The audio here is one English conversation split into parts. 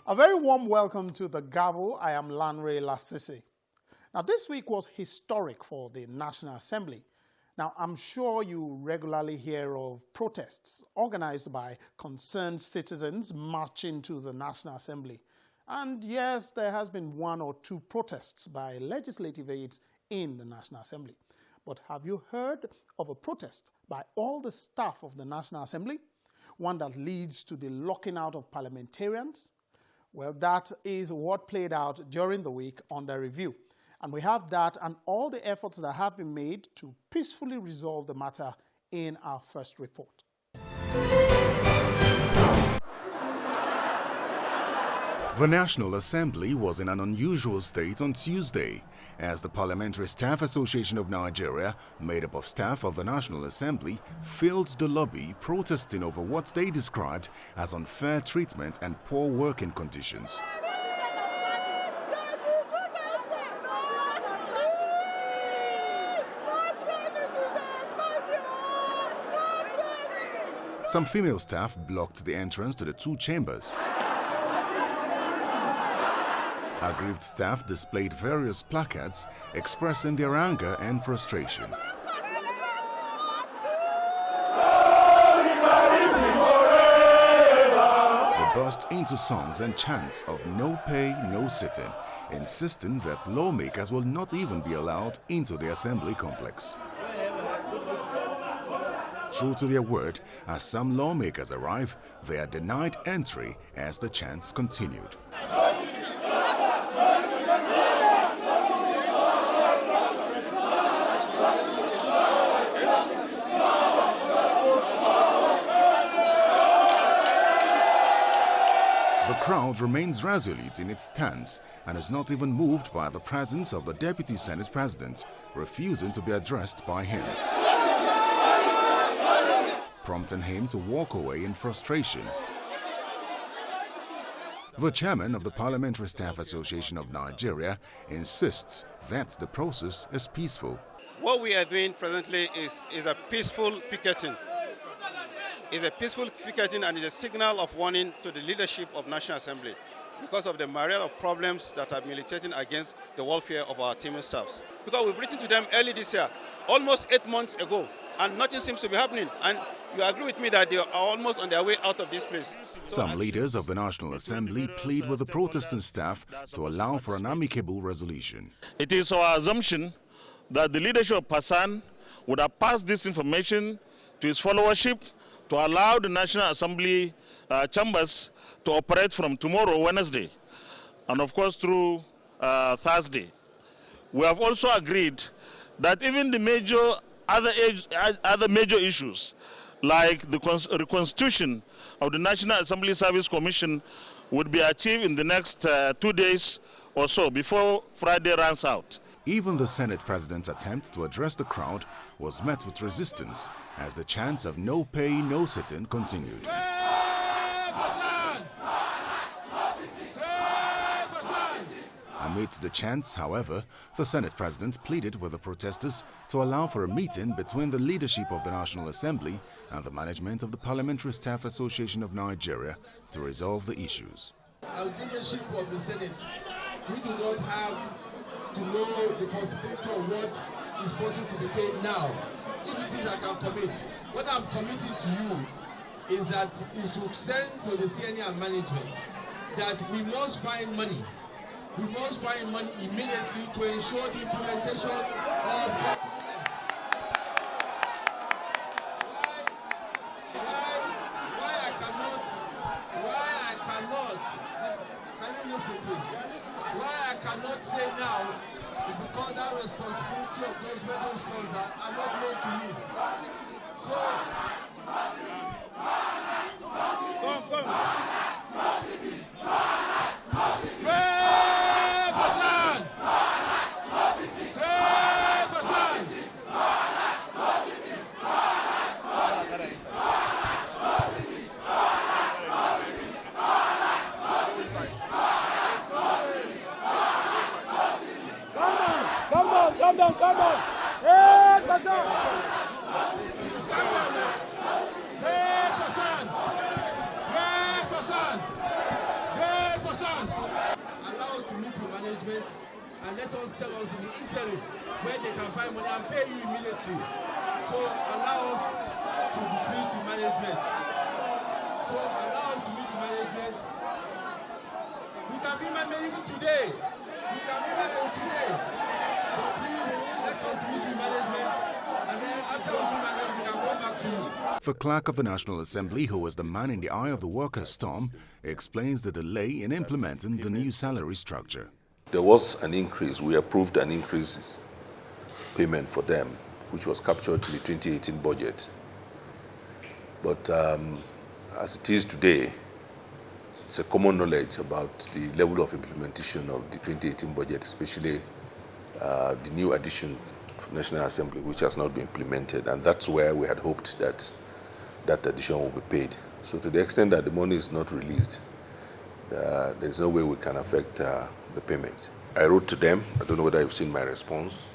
A very warm welcome to the Gavel. I am Lanre Lasisi. Now, this week was historic for the National Assembly. Now, I'm sure you regularly hear of protests organized by concerned citizens marching to the National Assembly. And yes, there has been one or two protests by legislative aides in the National Assembly. But have you heard of a protest by all the staff of the National Assembly? One that leads to the locking out of parliamentarians? Well, that is what played out during the week under review. And we have that and all the efforts that have been made to peacefully resolve the matter in our first report. The National Assembly was in an unusual state on Tuesday, as the Parliamentary Staff Association of Nigeria, made up of staff of the National Assembly, filled the lobby protesting over what they described as unfair treatment and poor working conditions. Some female staff blocked the entrance to the two chambers. Aggrieved staff displayed various placards expressing their anger and frustration. They burst into songs and chants of no pay, no sitting, insisting that lawmakers will not even be allowed into the assembly complex. True to their word, as some lawmakers arrive, they are denied entry as the chants continued. The crowd remains resolute in its stance and is not even moved by the presence of the Deputy Senate President, refusing to be addressed by him, prompting him to walk away in frustration. The chairman of the Parliamentary Staff Association of Nigeria insists that the process is peaceful. What we are doing presently is a peaceful picketing. It's a peaceful picketing and is a signal of warning to the leadership of National Assembly because of the myriad of problems that are militating against the welfare of our teaming staffs. Because we've written to them early this year, almost 8 months ago, and nothing seems to be happening. And you agree with me that they are almost on their way out of this place. Some leaders of the National Assembly plead with the protesting staff to allow for an amicable resolution. It is our assumption that the leadership of PASAN would have passed this information to its followership to allow the National Assembly chambers to operate from tomorrow, Wednesday, and of course through Thursday. We have also agreed that even the other major issues, like the reconstitution of the National Assembly Service Commission, would be achieved in the next 2 days or so before Friday runs out. Even the Senate President's attempt to address the crowd was met with resistance as the chants of no pay, no sitting continued. Amid the chants, however, the Senate President pleaded with the protesters to allow for a meeting between the leadership of the National Assembly and the management of the Parliamentary Staff Association of Nigeria to resolve the issues. As leadership of the Senate, we do not have to know the possibility of what is possible to be paid now. If it is, I can commit. What I'm committing to you is to send for the senior management that we must find money. We must find money immediately to ensure the implementation of documents. Why I cannot, can you listen please? Why I cannot say now is because that responsibility of those where those funds are not known to me. So, come. let us tell us in the interim where they can find money and pay you immediately. So allow us to meet the management. So allow us to meet the management. We can be management even today. We can be management today. But please let us meet the management. And then after we meet management, we can go back to you. The clerk of the National Assembly, who was the man in the eye of the workers' storm, explains the delay in implementing the new salary structure. There was an increase. We approved an increase payment for them, which was captured in the 2018 budget. But as it is today, it's a common knowledge about the level of implementation of the 2018 budget, especially the new addition to the National Assembly, which has not been implemented. And that's where we had hoped that that addition will be paid. So to the extent that the money is not released, there's no way we can affect the payment. I wrote to them. I don't know whether you've seen my response.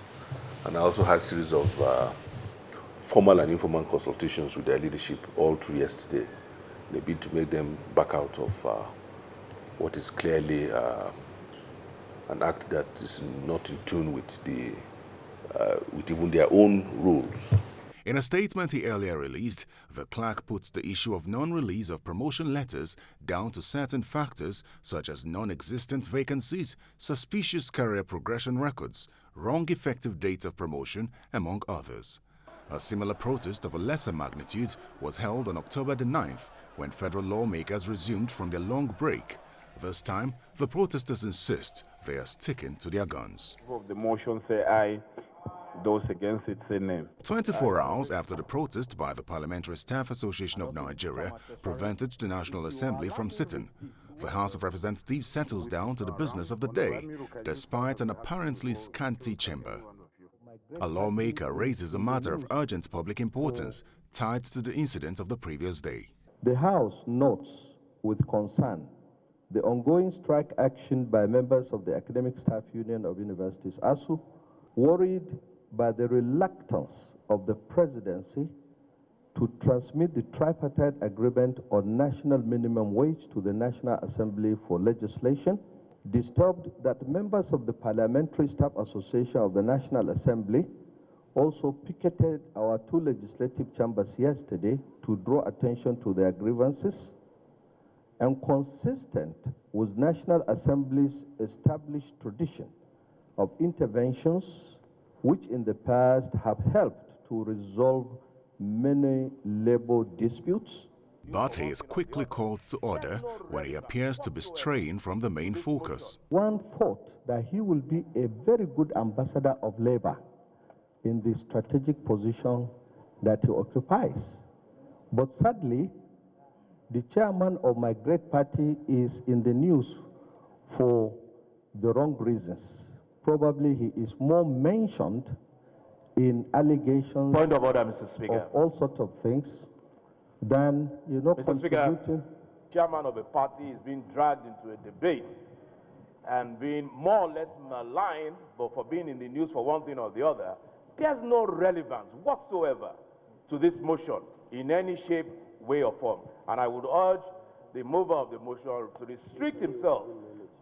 And I also had a series of formal and informal consultations with their leadership all through yesterday. They bid to make them back out of what is clearly an act that is not in tune with even their own rules. In a statement he earlier released, the clerk puts the issue of non-release of promotion letters down to certain factors such as non-existent vacancies, suspicious career progression records, wrong effective dates of promotion, among others. A similar protest of a lesser magnitude was held on October the 9th when federal lawmakers resumed from their long break. This time, the protesters insist they are sticking to their guns. The motion say aye. Those against it say nay. 24 hours after the protest by the Parliamentary Staff Association of Nigeria prevented the National Assembly from sitting, the House of Representatives settles down to the business of the day, despite an apparently scanty chamber. A lawmaker raises a matter of urgent public importance tied to the incident of the previous day. The House notes with concern the ongoing strike action by members of the Academic Staff Union of Universities, ASU, worried by the reluctance of the presidency to transmit the tripartite agreement on national minimum wage to the National Assembly for legislation, disturbed that members of the Parliamentary Staff Association of the National Assembly also picketed our two legislative chambers yesterday to draw attention to their grievances, and consistent with National Assembly's established tradition of interventions which in the past have helped to resolve many labor disputes. But he is quickly called to order when he appears to be straying from the main focus. One thought that he will be a very good ambassador of labor in the strategic position that he occupies. But sadly, the chairman of my great party is in the news for the wrong reasons. Probably he is more mentioned in allegations Point of order, Mr. Speaker. of all sorts of things than, Mr. Speaker, chairman of a party is being dragged into a debate and being more or less maligned, but for being in the news for one thing or the other, there's no relevance whatsoever to this motion in any shape, way, or form. And I would urge the mover of the motion to restrict himself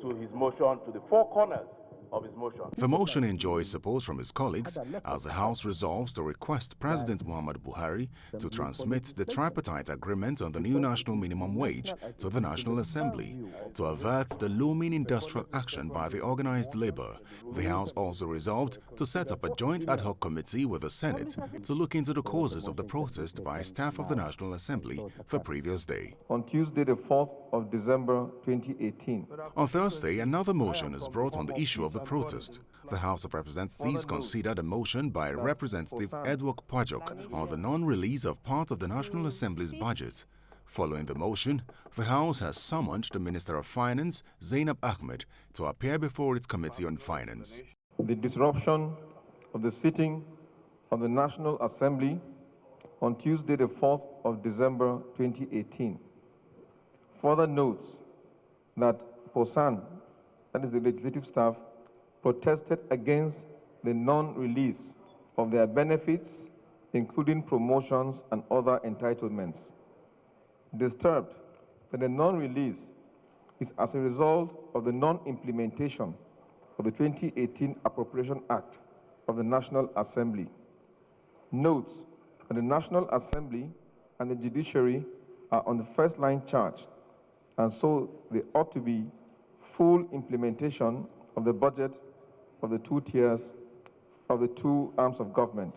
to his motion, to the four corners of his motion. The motion enjoys support from his colleagues as the House resolves to request President Muhammadu Buhari to transmit the tripartite agreement on the new national minimum wage to the National Assembly to avert the looming industrial action by the organized labor. The House also resolved to set up a joint ad hoc committee with the Senate to look into the causes of the protest by staff of the National Assembly the previous day. On Tuesday, the 4th of December 2018. On Thursday, another motion is brought on the issue of the protest. The House of Representatives considered a motion by Representative Edward Pajok on the non-release of part of the National Assembly's budget. Following the motion, the House has summoned the Minister of Finance, Zainab Ahmed, to appear before its Committee on Finance. The disruption of the sitting of the National Assembly on Tuesday, the 4th of December 2018. Further notes that POSAN, that is the legislative staff, protested against the non-release of their benefits, including promotions and other entitlements. Disturbed that the non-release is as a result of the non-implementation of the 2018 Appropriation Act of the National Assembly. Notes that the National Assembly and the judiciary are on the first line charge, and so there ought to be full implementation of the budget of the two tiers of the two arms of government.